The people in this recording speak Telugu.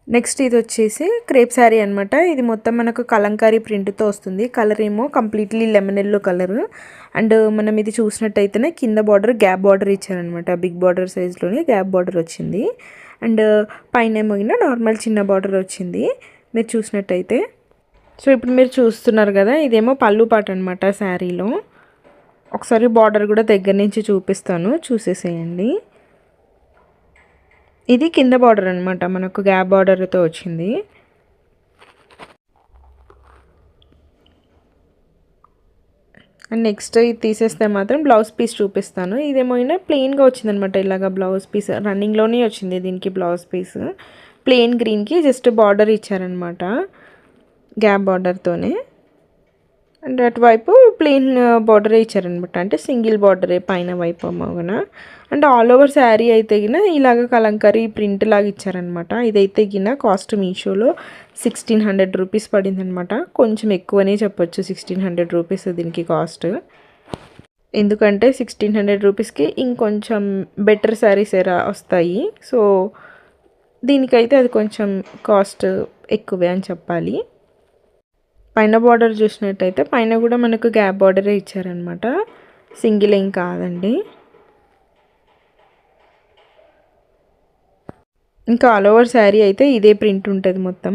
నెక్స్ట్ ఇది వచ్చేసి క్రేప్ శారీ అనమాట. ఇది మొత్తం మనకు కలంకారీ ప్రింట్తో వస్తుంది. కలర్ ఏమో completely lemon yellow colour. And మనం ఇది చూసినట్టయితేనే కింద బార్డర్ గ్యాప్ బార్డర్ ఇచ్చారనమాట. బిగ్ బార్డర్ సైజ్లోనే గ్యాప్ బార్డర్ వచ్చింది. అండ్ పైన ఏమో నార్మల్ చిన్న బార్డర్ వచ్చింది మీరు చూసినట్టయితే. సో ఇప్పుడు మీరు చూస్తున్నారు కదా, ఇదేమో పళ్ళు పాట అనమాట శారీలో. ఒకసారి బార్డర్ కూడా దగ్గర నుంచి చూపిస్తాను, చూసేసేయండి. ఇది కింద బార్డర్ అనమాట, మనకు గ్యాప్ బార్డర్తో వచ్చింది. అండ్ నెక్స్ట్ ఇది తీసేస్తే మాత్రం బ్లౌజ్ పీస్ చూపిస్తాను. ఇదేమో ప్లెయిన్గా వచ్చిందనమాట. ఇలాగా బ్లౌజ్ పీస్ రన్నింగ్లోనే వచ్చింది దీనికి బ్లౌజ్ పీస్. ప్లెయిన్ గ్రీన్కి జస్ట్ బార్డర్ ఇచ్చారనమాట గ్యాప్ బార్డర్తోనే. అండ్ అటువైపు ప్లెయిన్ బార్డరే ఇచ్చారనమాట, అంటే సింగిల్ బార్డరే పైన వైపు అమ్మగన. అండ్ ఆల్ ఓవర్ శారీ అయితే గిన ఇలాగ కలంకారీ ప్రింట్ లాగా ఇచ్చారనమాట. ఇదైతే గిన కాస్ట్ మీషోలో 1600 రూపీస్ పడిందనమాట. కొంచెం ఎక్కువనే చెప్పొచ్చు, 1600 రూపీస్ దీనికి కాస్ట్. ఎందుకంటే 1600 రూపీస్కి ఇంకొంచెం బెటర్ శారీస్ వస్తాయి. సో దీనికైతే అది కొంచెం కాస్ట్ ఎక్కువే అని చెప్పాలి. పైన బార్డర్ చూసినట్టయితే పైన కూడా మనకు గ్యాప్ బార్డరే ఇచ్చారనమాట, సింగిల్ ఏం కాదండి. ఇంకా ఆల్ ఓవర్ శారీ అయితే ఇదే ప్రింట్ ఉంటుంది మొత్తం.